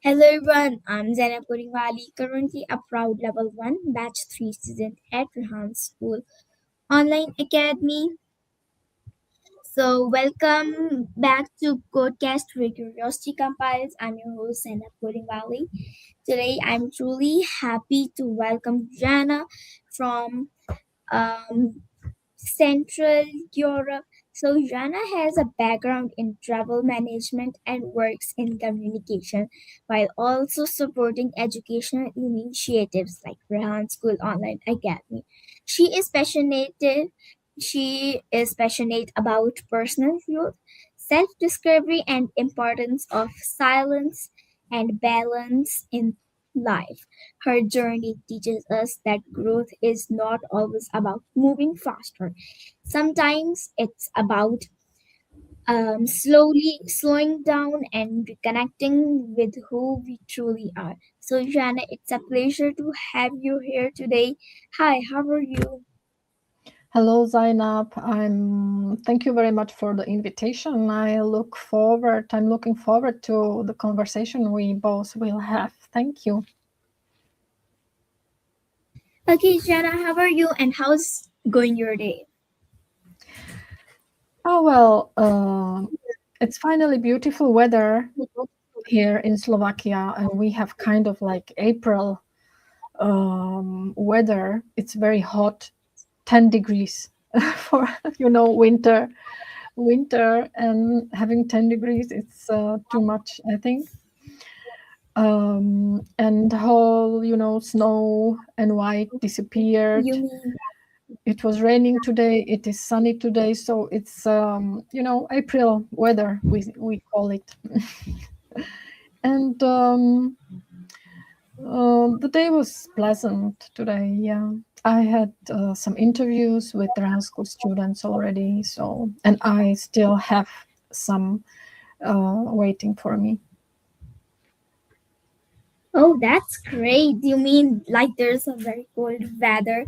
Hello everyone, I'm Zainab, currently a proud level 1 batch 3 student at Rehan School Online Academy. So welcome back to CodeCast where curiosity compiles. I'm your host Zainab. Today I'm truly happy to welcome Jana from Central Europe. So Jana has a background in travel management and works in communication while also supporting educational initiatives like Rehan School Online Academy. She is passionate she is passionate about personal growth, self-discovery and importance of silence and balance in life. Her journey teaches us that growth is not always about moving faster. Sometimes it's about slowing down and reconnecting with who we truly are. So, Jana, it's a pleasure to have you here today. Hi, how are you? Hello, Zainab. Thank you very much for the invitation. I'm looking forward to the conversation we both will have. Thank you. Okay, Jana, how are you and how's going your day? Oh, well, it's finally beautiful weather here in Slovakia, and we have kind of like April weather. It's very hot, 10 degrees for, winter, and having 10 degrees, it's too much, I think. And whole snow and white disappeared. You mean It was raining today, it is sunny today, so it's April weather, we call it. And the day was pleasant today. Yeah, I had some interviews with the high school students already, so, and I still have some waiting for me. Oh, that's great. You mean like there's a very cold weather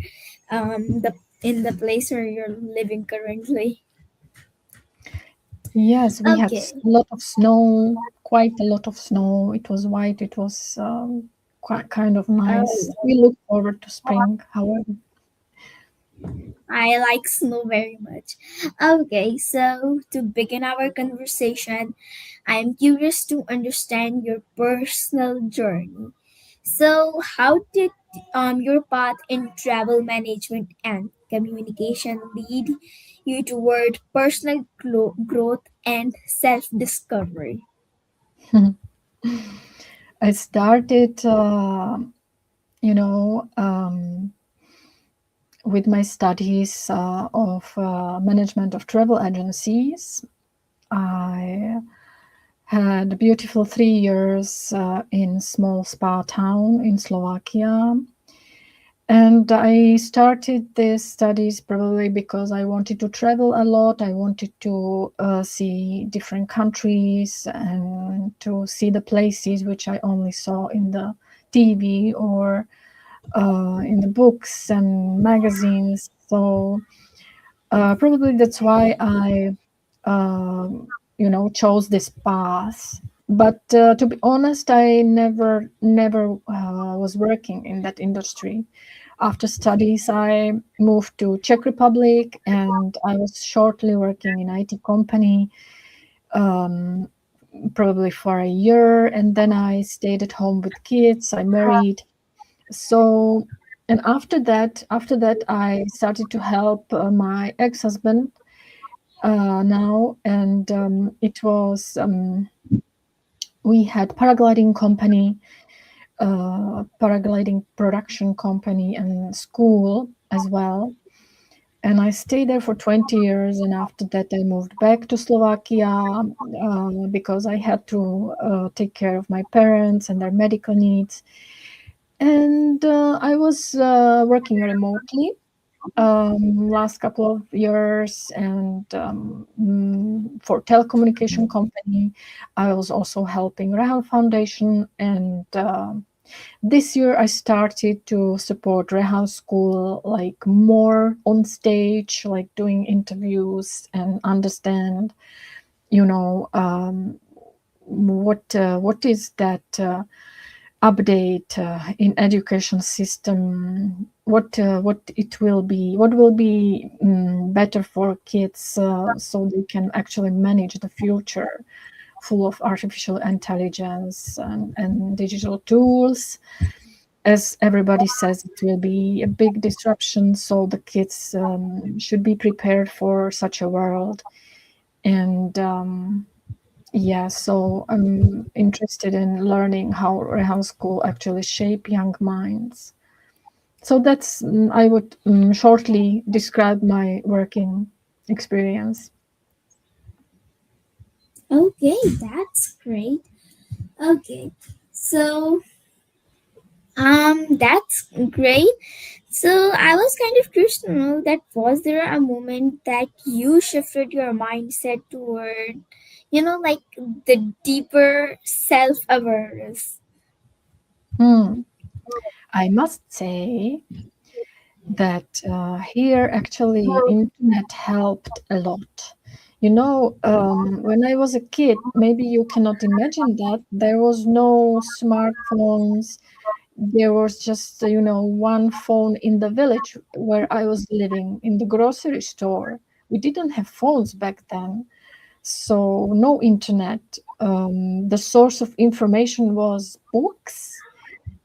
the in the place where you're living currently? Yes, we had Okay. a lot of snow, quite a lot of snow. It was white. It was quite kind of nice. Oh, We look forward to spring, however. I like snow very much. Okay, so to begin our conversation, I'm curious to understand your personal journey. So, how did your path in travel management and communication lead you toward personal growth and self discovery? I started, you know, um, with my studies of management of travel agencies. I had a beautiful 3 years in small spa town in Slovakia. And I started these studies probably because I wanted to travel a lot. I wanted to see different countries and to see the places which I only saw in the TV or in the books and magazines. So probably that's why I, chose this path. But to be honest, I never was working in that industry. After studies, I moved to Czech Republic, and I was shortly working in IT company, um, probably for a year, and then I stayed at home with kids. I married, so, and after that, I started to help my ex-husband now, and it was we had paragliding company, paragliding production company, and school as well. And I stayed there for 20 years. And after that, I moved back to Slovakia because I had to take care of my parents and their medical needs. And I was working remotely last couple of years, and for telecommunication company. I was also helping Rehan Foundation, and this year I started to support Rehan School like more on stage, like doing interviews and understand, you know, what is that update in education system, what it will be, what will be better for kids, so they can actually manage the future full of artificial intelligence and digital tools. As everybody says, it will be a big disruption, so the kids should be prepared for such a world. And yeah, so I'm interested in learning how Rehan School actually shape young minds. So that's, I would shortly describe my working experience. Okay, that's great. Okay, so that's great. So I was kind of curious to know that was there a moment that you shifted your mindset toward, like the deeper self-awareness? Hmm. I must say that here actually internet helped a lot. When I was a kid, maybe you cannot imagine that there was no smartphones. There was just, one phone in the village where I was living, in the grocery store. We didn't have phones back then, so no internet. The source of information was books,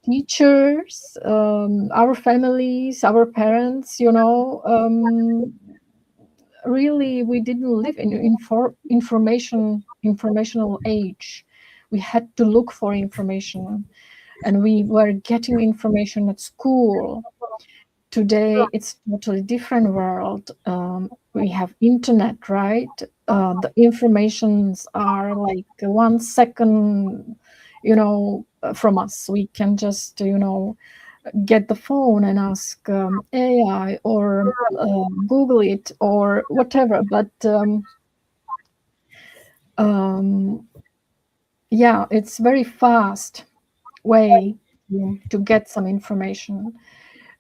teachers, our families, our parents. Really, we didn't live in informational age. We had to look for information, and we were getting information at school. Today it's totally different world. We have internet, right? The informations are like 1 second, from us. We can just, get the phone and ask AI or Google it or whatever. But um, yeah, it's very fast way to get some information.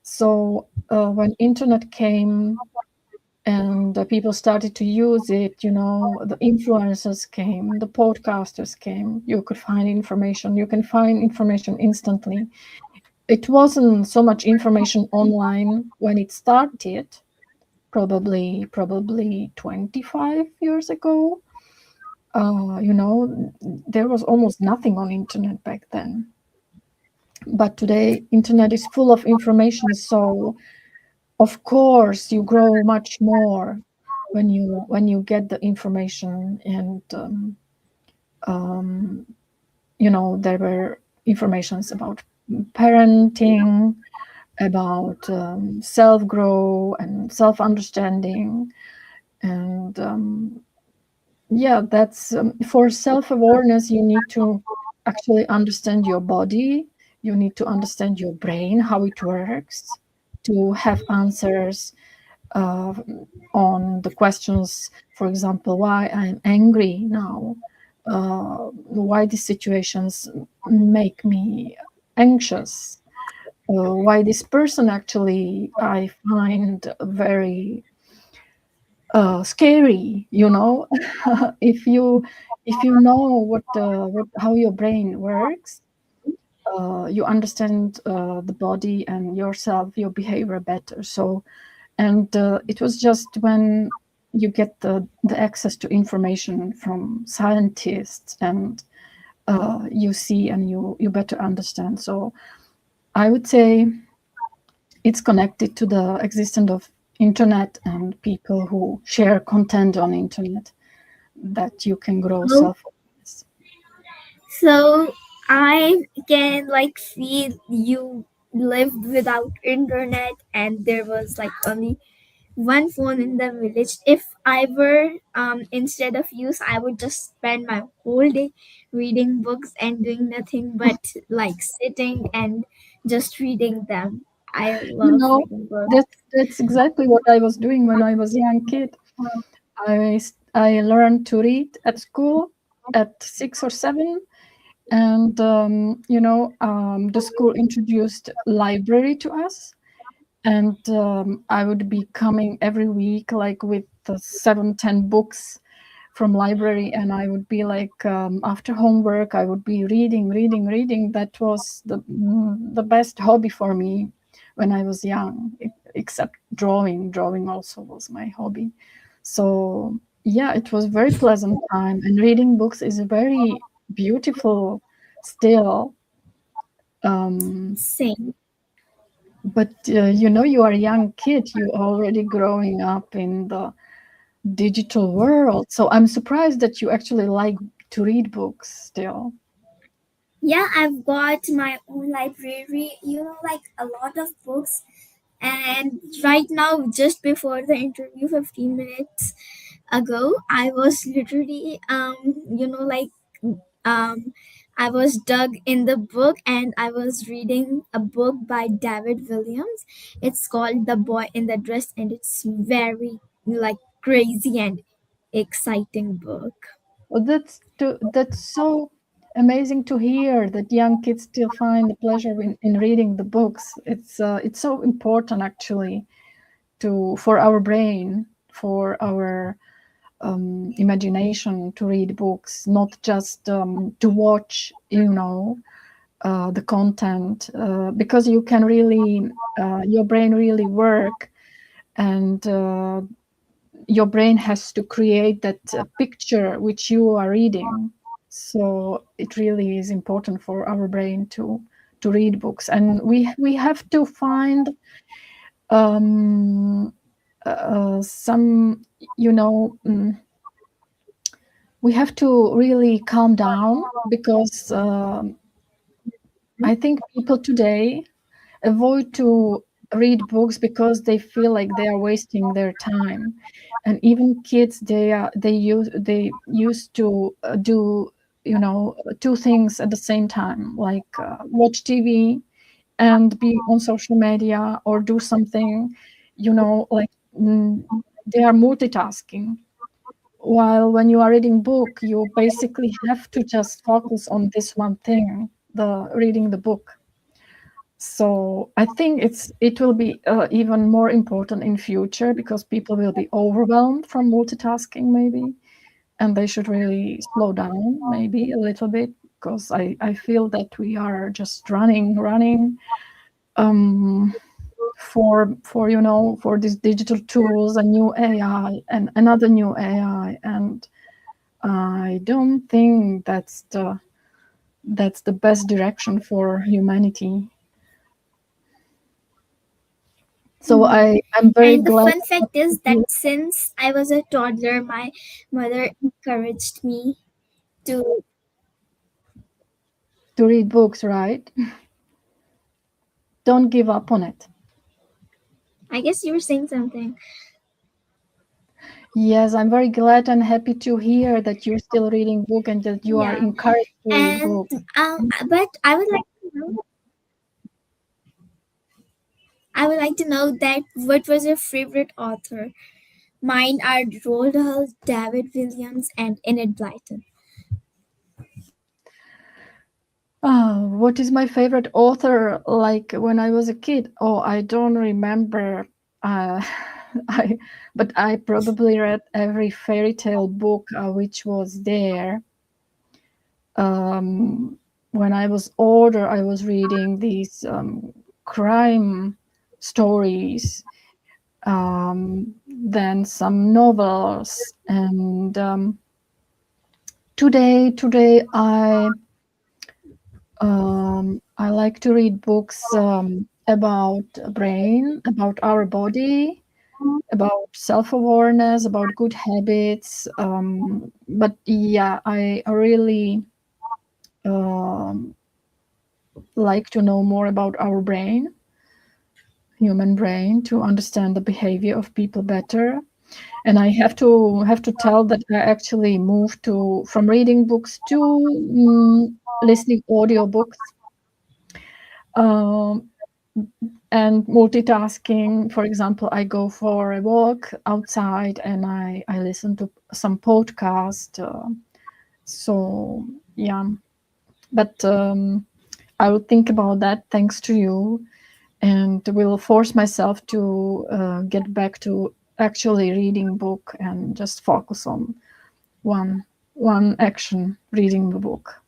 So when internet came and people started to use it, the influencers came, the podcasters came. You could find information. You can find information instantly. It wasn't so much information online when it started, probably 25 years ago. There was almost nothing on internet back then. But today, internet is full of information, so of course you grow much more when you get the information. And there were informations about parenting, about self grow and self understanding. And yeah, that's for self awareness. You need to actually understand your body. You need to understand your brain, how it works, to have answers uh, on the questions. For example, why I'm angry now, why these situations make me anxious, why this person actually I find very scary. if you know what how your brain works, you understand the body and yourself, your behavior better. So, and it was just when you get the access to information from scientists, and you see and you better understand. So I would say it's connected to the existence of internet and people who share content on internet, that you can grow Oh, self-awareness. so I can like see you lived without internet and there was like only one phone in the village. If I were instead of you, so I would just spend my whole day reading books and doing nothing but like sitting and just reading them. I You love know, reading books. that's exactly what I was doing when I was a young kid. I learned to read at school at 6 or 7, and the school introduced library to us, and I would be coming every week, like with 7-10 books, from library, and I would be like, after homework I would be reading. That was the best hobby for me when I was young, except drawing also was my hobby. So yeah, it was very pleasant time, and reading books is very beautiful still. Same. But you are a young kid, you already growing up in the digital world. So I'm surprised that you actually like to read books still. Yeah, I've got my own library, like a lot of books. And right now, just before the interview, 15 minutes ago, I was literally, um, I was dug in the book and I was reading a book by David Williams. It's called The Boy in the Dress, and it's very like crazy and exciting book. Well, that's so amazing to hear that young kids still find the pleasure in reading the books. It's so important actually to for our brain, for our imagination, to read books, not just to watch, the content, because you can really, your brain really work, and your brain has to create that picture which you are reading. So it really is important for our brain to read books, and we have to find um, some, we have to really calm down, because I think people today avoid to read books because they feel like they are wasting their time, and even kids, they used to do, two things at the same time, like watch TV and be on social media, or do something, like, they are multitasking, while when you are reading book, you basically have to just focus on this one thing, the reading the book. So I think it will be even more important in future, because people will be overwhelmed from multitasking maybe, and they should really slow down maybe a little bit, because I feel that we are just running um, for these digital tools and new AI and another new AI, and I don't think that's the best direction for humanity. So Mhm. I'm very And the glad fun fact is that since I was a toddler, my mother encouraged me to. to read books, right? Don't give up on it. I guess you were saying something. Yes, I'm very glad and happy to hear that you're still reading book and that you are Yeah. encouraged to read And book. but I would like to know that what was your favorite author? Mine are Roald Dahl, David Williams, and Enid Blyton. What is my favorite author? Like when I was a kid? Oh, I don't remember. Uh, I but I probably read every fairy tale book which was there. When I was older, I was reading these crime stories, then some novels, and today I like to read books about brain, about our body, about self-awareness, about good habits. But yeah, I really um, like to know more about our brain, human brain, to understand the behavior of people better. And I have to tell that I actually moved to from reading books to listening audiobooks, um, and multitasking. For example, I go for a walk outside and I listen to some podcast. So yeah, but I will think about that thanks to you, and will force myself to get back to actually reading book and just focus one action, reading the book.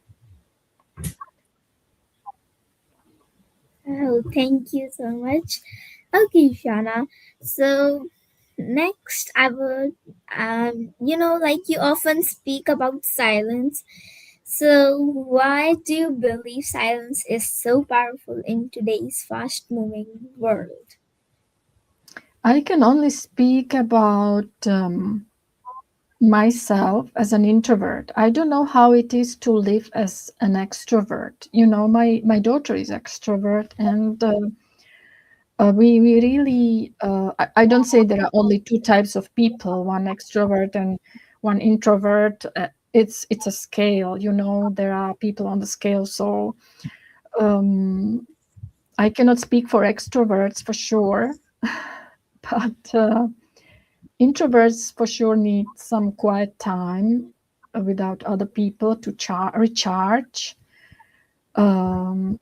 Oh, thank you so much. Okay, Shana. So next, I would, like you often speak about silence. So why do you believe silence is so powerful in today's fast-moving world? I can only speak about myself as an introvert. I don't know how it is to live as an extrovert. My daughter is extrovert, and we really. I don't say there are only two types of people: one extrovert and one introvert. It's a scale. There are people on the scale. So I cannot speak for extroverts for sure, but introverts for sure need some quiet time without other people to recharge. And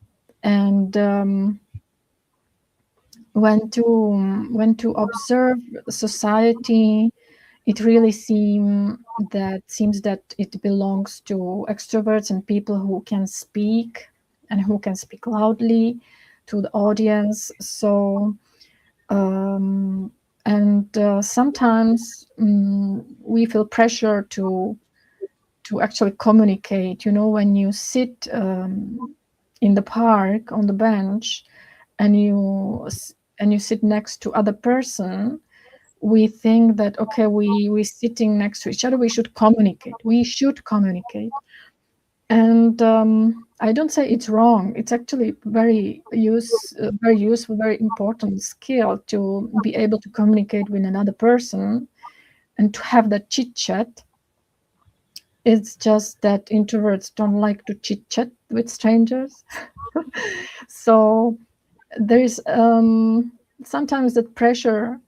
when to observe society, it really seems that it belongs to extroverts and people who can speak and who can speak loudly to the audience. So and sometimes we feel pressure to actually communicate. When you sit in the park on the bench and you sit next to other person, we think that, okay, we sitting next to each other, we should communicate. And I don't say it's wrong. It's actually very useful, very important skill to be able to communicate with another person and to have that chit chat. It's just that introverts don't like to chit chat with strangers. So there is sometimes that pressure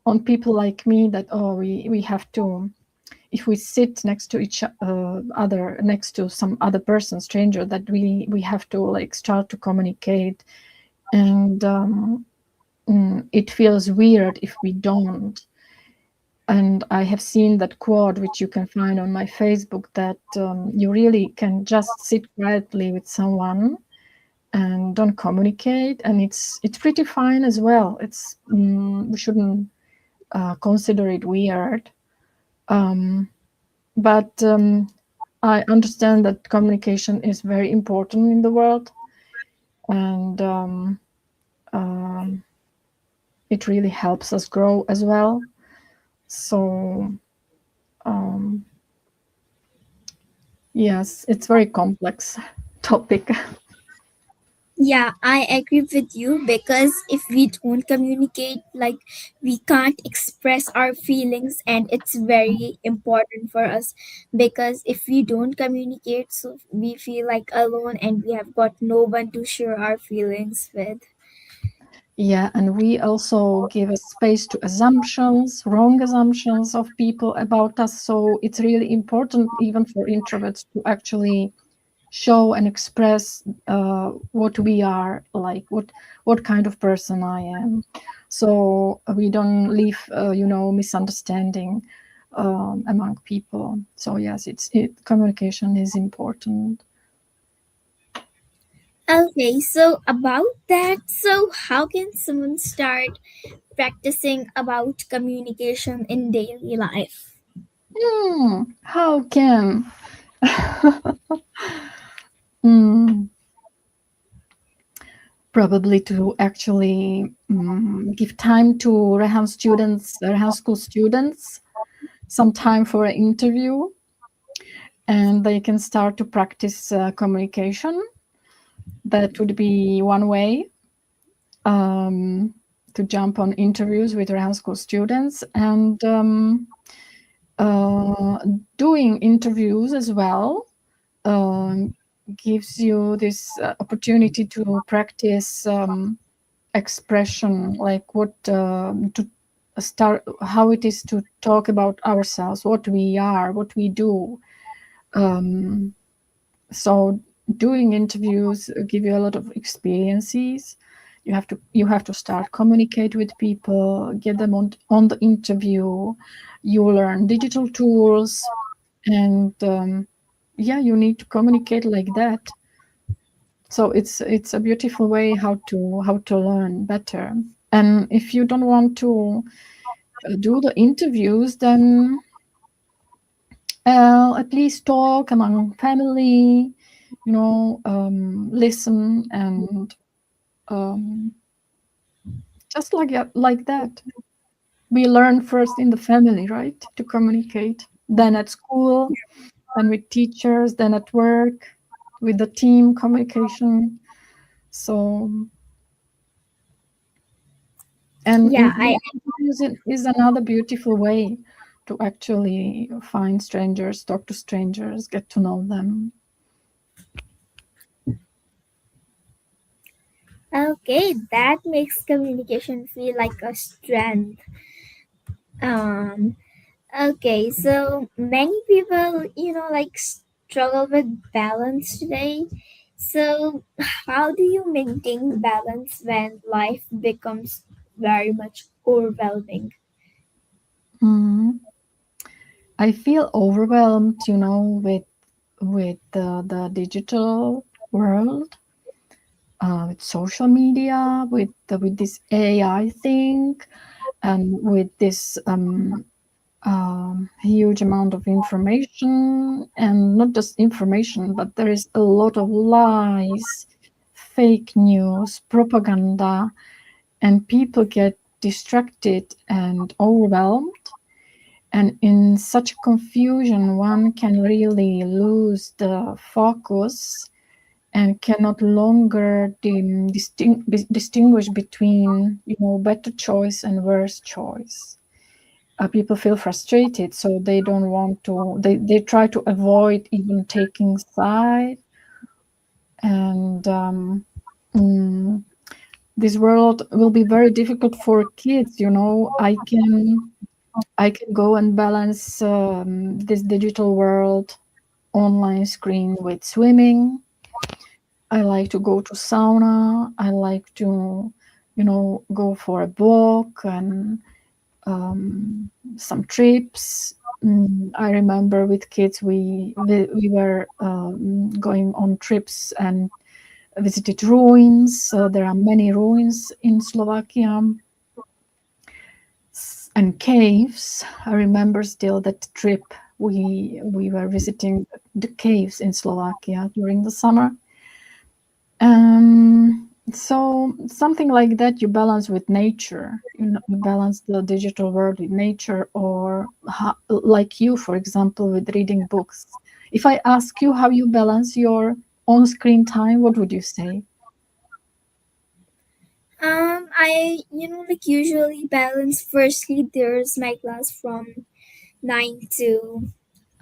on people like me that, oh, we have to, if we sit next to each other, next to some other person, stranger, that we have to like start to communicate. And it feels weird if we don't. And I have seen that quote, which you can find on my Facebook, that you really can just sit quietly with someone and don't communicate, and it's pretty fine as well. We shouldn't consider it weird. But I understand that communication is very important in the world, and it really helps us grow as well. So yes, it's very complex topic. Yeah, I agree with you because if we don't communicate, like we can't express our feelings, and it's very important for us because if we don't communicate, so we feel like alone and we have got no one to share our feelings with. Yeah, and we also give a space to assumptions, wrong assumptions of people about us. So it's really important, even for introverts, to actually show and express what we are, like what kind of person I am. So we don't leave, misunderstanding among people. So yes, communication is important. Okay, so about that, so how can someone start practicing about communication in daily life? How can Hmm, probably to actually give time to Rehan school students, some time for an interview, and they can start to practice communication. That would be one way to jump on interviews with Rehan school students, and uh, doing interviews as well gives you this opportunity to practice expression, like what to start, how it is to talk about ourselves, what we are, what we do. So doing interviews give you a lot of experiences. You have to start communicate with people, get them on the interview. You learn digital tools, and yeah, you need to communicate like that. So it's a beautiful way how to learn better. And if you don't want to do the interviews, then at least talk among family, listen, and um, just like that. We learn first in the family, right, to communicate, then at school, then with teachers, then at work, with the team communication. So, and Yeah, I interviews is another beautiful way to actually find strangers, talk to strangers, get to know them. okay. That makes communication feel like a strength. Um, okay, so many people, like struggle with balance today. So, how do you maintain balance when life becomes very much overwhelming? Mhm. I feel overwhelmed, with the digital world, with social media, with this AI thing, and with this huge amount of information, and not just information, but there is a lot of lies, fake news, propaganda, and people get distracted and overwhelmed. And in such confusion, one can really lose the focus and cannot longer distinguish between, better choice and worse choice. People feel frustrated, so they don't want to. They try to avoid even taking side, and mm, this world will be very difficult for kids. I can go and balance this digital world online screen with swimming. I like to go to sauna. I like to, go for a walk and some trips. I remember with kids we were going on trips and visited ruins. There are many ruins in Slovakia and caves. I remember still that trip we were visiting the caves in Slovakia during the summer. So something like that you balance with nature. You balance the digital world with nature, or like you, for example, with reading books. If I ask you how you balance your on-screen time, what would you say? I like usually balance. Firstly, there's my class from 9 to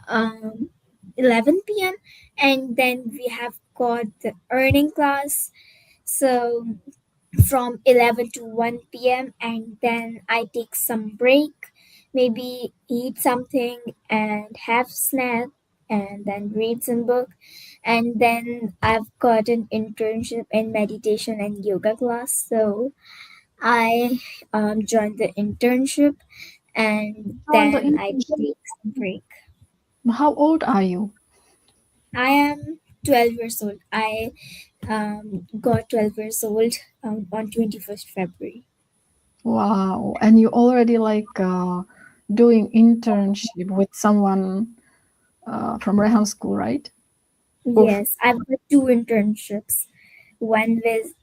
um 11 p.m., and then we have got the earning class. So from 11 to 1 p.m., and then I take some break, maybe eat something and have snack, and then read some book. And then I've got an internship in meditation and yoga class, so I joined the internship, and On the then I internship, take some break. how old are you? I am 12 years old. I got 12 years old on 21st February. Wow, and you already like doing internship with someone from Rehan School, right? Or Yes, I've got two internships. One with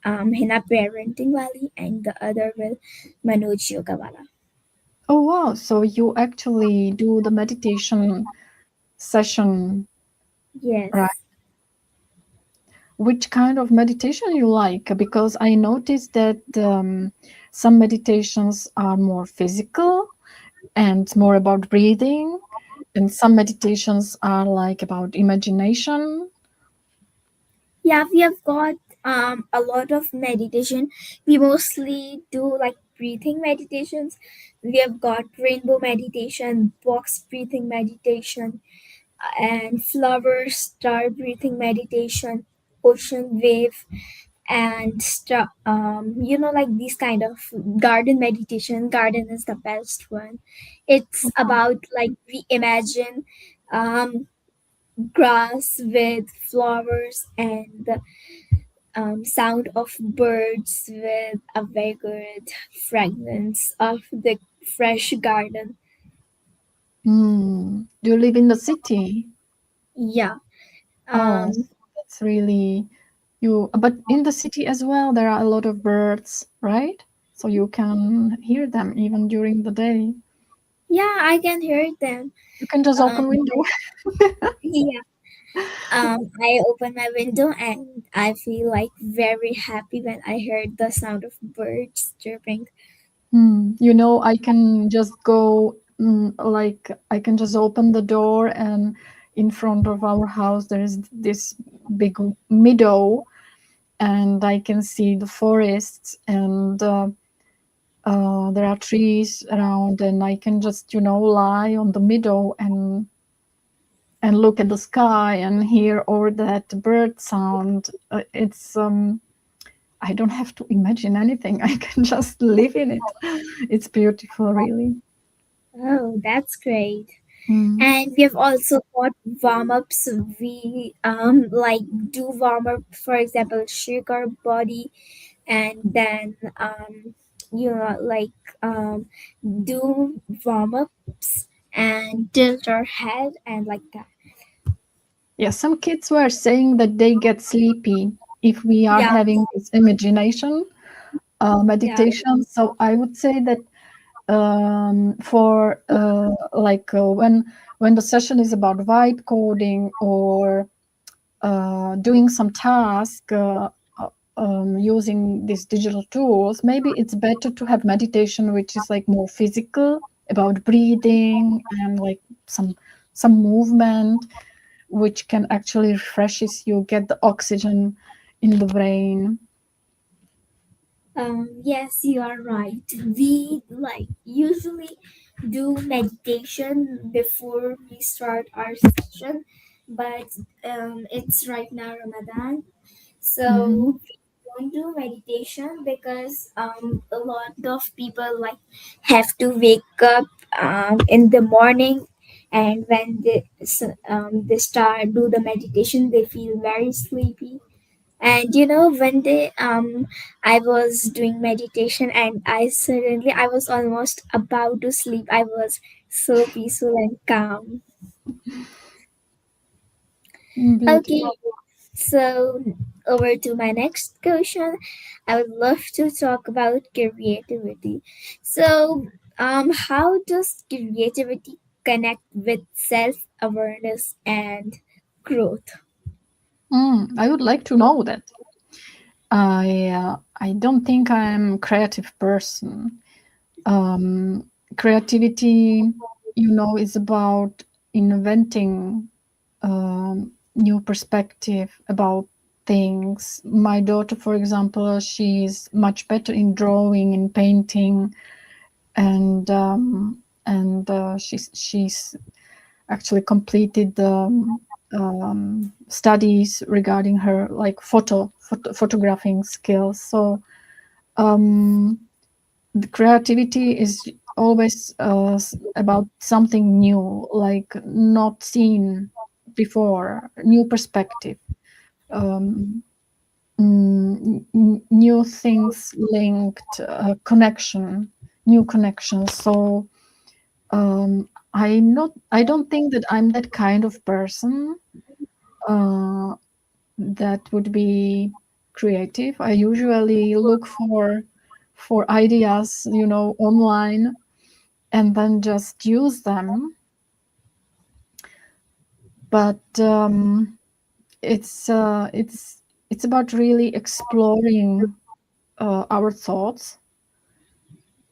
Hina Parenting Wali, and the other with Manoj Yogawala. oh wow, so you actually do the meditation session, right? Yes. Which kind of meditation you like? Because I noticed that some meditations are more physical and more about breathing, and some meditations are like about imagination. Yeah, we have got a lot of meditation. We mostly do like breathing meditations. We have got rainbow meditation, box breathing meditation, and flower star breathing meditation, ocean wave, and like these kind of garden meditation. Garden is the best one. It's about like we imagine um, grass with flowers and the sound of birds with a very good fragrance of the fresh garden. Do you live in the city? Yeah. Oh, Um, that's really you. But in the city as well, there are a lot of birds, right? So you can hear them even during the day. yeah, I can hear them. You can just Um, open window. yeah. I open my window and I feel like very happy when I heard the sound of birds chirping. You know, I can just go, like, I can just open the door, and in front of our house, there is this big meadow, and I can see the forests, and there are trees around, and I can just, lie on the meadow and look at the sky and hear all that bird sound. It's I don't have to imagine anything. I can just live in it. It's beautiful, really. Oh, that's great. Mm. And we have also got warm ups. We like do warm up, for example, shake our body, and then you know like do warm ups and tilt our head and like that. Yeah, some kids were saying that they get sleepy if we are Yeah, having this imagination yeah. meditation. So I would say that for like when the session is about vibe coding or doing some task using these digital tools, maybe it's better to have meditation which is like more physical, about breathing and like some movement, which can actually refreshes you, get the oxygen in the brain. Yes, you are right. We like usually do meditation before we start our session, but it's right now Ramadan, Mhm. so we don't do meditation because a lot of people like have to wake up in the morning, and when they start do the meditation, they feel very sleepy. And when I was doing meditation and I was almost about to sleep. I was so peaceful and calm. Okay, Beautiful. so over to my next question. I would love to talk about creativity. So, how does creativity connect with self-awareness and growth? I would like to know that. I don't think I'm a creative person. Creativity, is about inventing new perspective about things. My daughter, for example, she's much better in drawing and painting, and she's actually completed the studies regarding her like photographing skills. So um, the creativity is always about something new, like not seen before, new perspective, um, new things linked, connection, new connections. So I don't think that I'm that kind of person uh, that would be creative. I usually look for ideas, online, and then just use them. But it's about really exploring our thoughts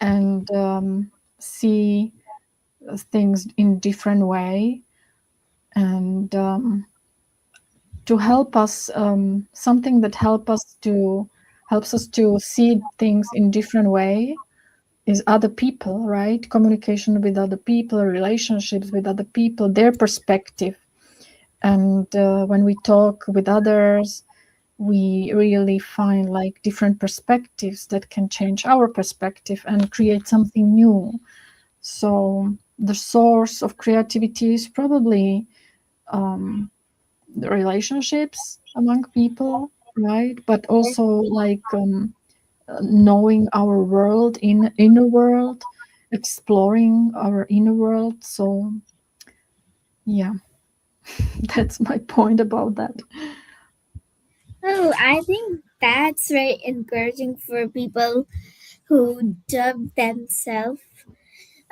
and see things in different way, and to help us, something that helps us to see things in different way is other people, right? Communication with other people, relationships with other people, their perspective. And when we talk with others, we really find like different perspectives that can change our perspective and create something new. So the source of creativity is probably the relationships among people, right? But also like knowing our world, inner world, exploring our inner world. So yeah, that's my point about that. Oh, I think that's very encouraging for people who dub themselves.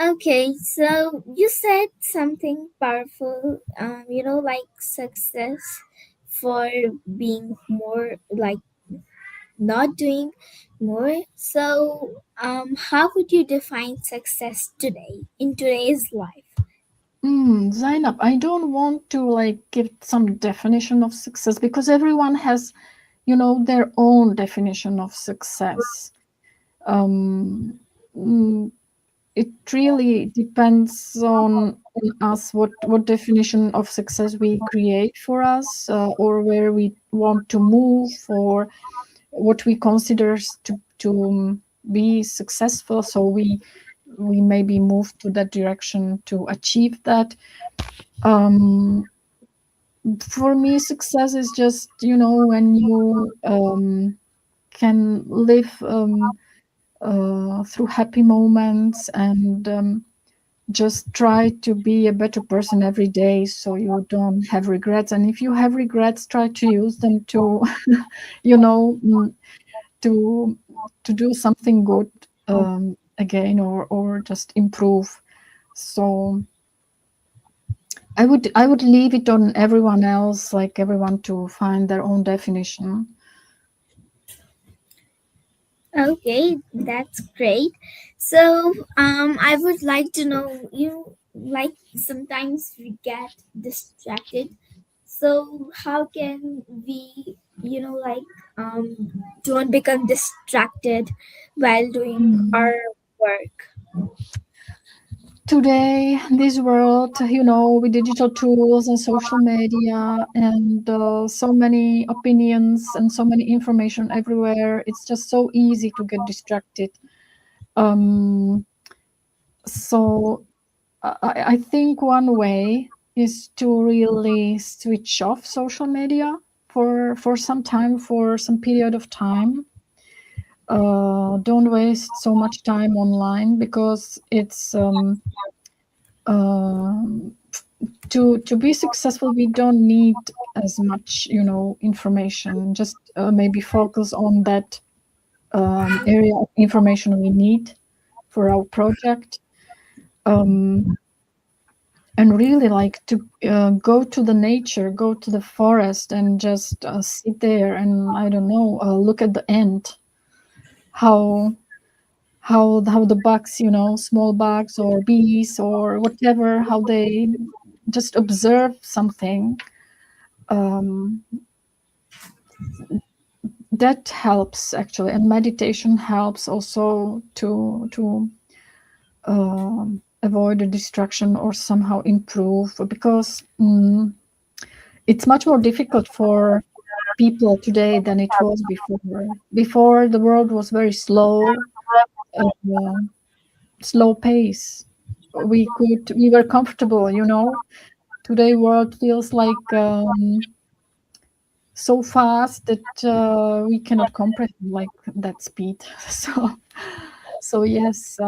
Okay, so you said something powerful, like success for being more like not doing more. So, how would you define success today in today's life? Zainab, I don't want to like give some definition of success because everyone has, their own definition of success. Um, mm, it really depends on us what definition of success we create for us, or where we want to move, or what we consider to be successful. So we maybe move to that direction to achieve that. um, for me, success is just, when you can live through happy moments, and just try to be a better person every day, so you don't have regrets. And if you have regrets, try to use them to you know mm, to to do something good again, or just improve. So I would leave it on everyone else, like everyone to find their own definition. Okay, that's great. So, I would like to know you like sometimes we get distracted. So, how can we, don't become distracted while doing Mm. our work? Today, this world, with digital tools and social media, and so many opinions and so many information everywhere, it's just so easy to get distracted. Um, so I think one way is to really switch off social media for some time, for some period of time. Don't waste so much time online, because it's um, to be successful, we don't need as much, information. Just maybe focus on that area of information we need for our project. um, and really like to go to the nature, go to the forest, and just sit there and, I don't know, look at the ant, how how the bugs, small bugs or bees or whatever, how they just observe something. um, that helps actually, and meditation helps also to avoid a distraction or somehow improve, because it's much more difficult for people today than it was before. Before, the world was very slow, uh, slow pace. We were comfortable, Today, world feels like so fast that we cannot comprehend like that speed. So yes.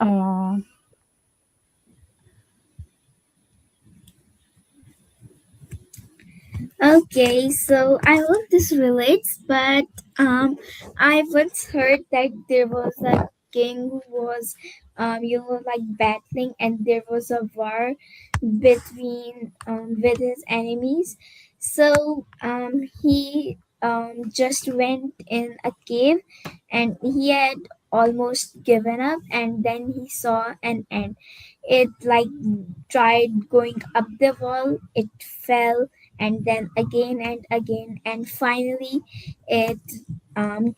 Uh, Okay, so I hope this relates, but I once heard that there was a king who was, like battling, and there was a war between with his enemies. So he just went in a cave, and he had almost given up, and then he saw an ant. It like tried going up the wall, it fell, and then again and again, and finally it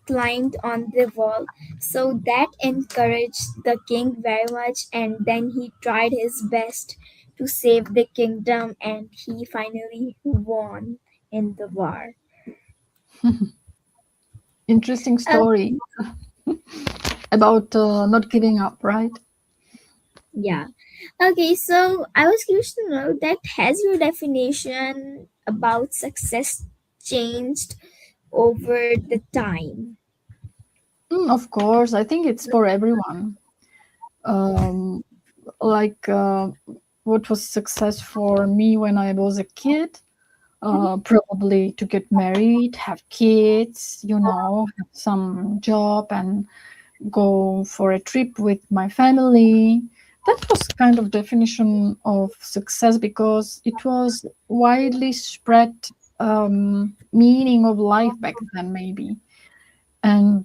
climbed on the wall. So that encouraged the king very much, and then he tried his best to save the kingdom, and he finally won in the war. Interesting Oh, story about not giving up, right? Yeah. Okay, so I was curious to know that has your definition about success changed over the time? Of course, I think it's for everyone. Um, like what was success for me when I was a kid? Probably to get married, have kids, have some job and go for a trip with my family. That was kind of definition of success because it was widely spread meaning of life back then, maybe. And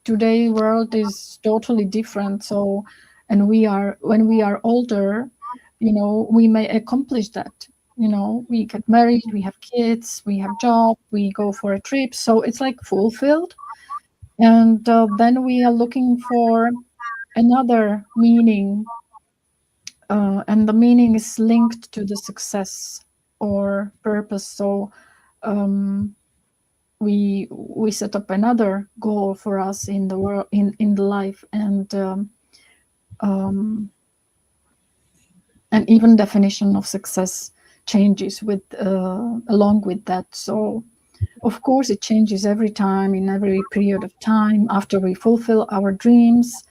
today world is totally different. So, and we are when we are older, we may accomplish that. We get married, we have kids, we have job, we go for a trip. So it's like fulfilled, and then we are looking for another meaning, and the meaning is linked to the success or purpose. So um, we set up another goal for us in the world, in the life, um, and even definition of success changes with along with that. So of course it changes every time, in every period of time, after we fulfill our dreams,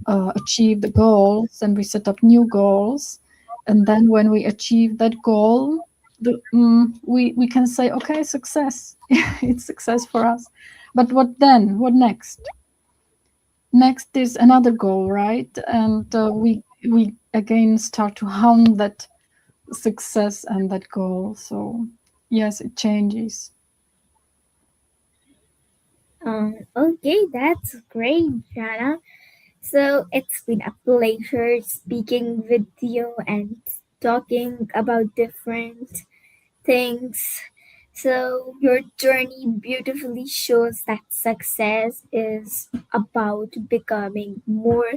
achieve the goals, and we set up new goals. And then when we achieve that goal, we can say, okay, success. It's success for us. But what then? What next? Next is another goal, right? And we again start to hunt that success and that goal. So yes, it changes. Okay, that's great, Jana. So it's been a pleasure speaking with you and talking about different things. So your journey beautifully shows that success is about becoming more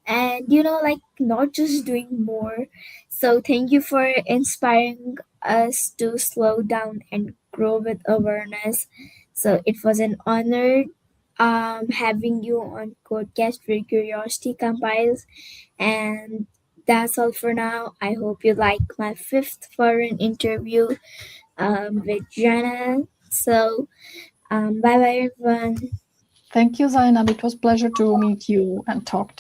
and like not just doing more. So thank you for inspiring us to slow down and grow with awareness. So it was an honor having you on CodeCast where curiosity compiles. And that's all for now. I hope you like my fifth foreign interview with Jana. So bye bye everyone. Thank you, Zainab. It was pleasure to meet you and talk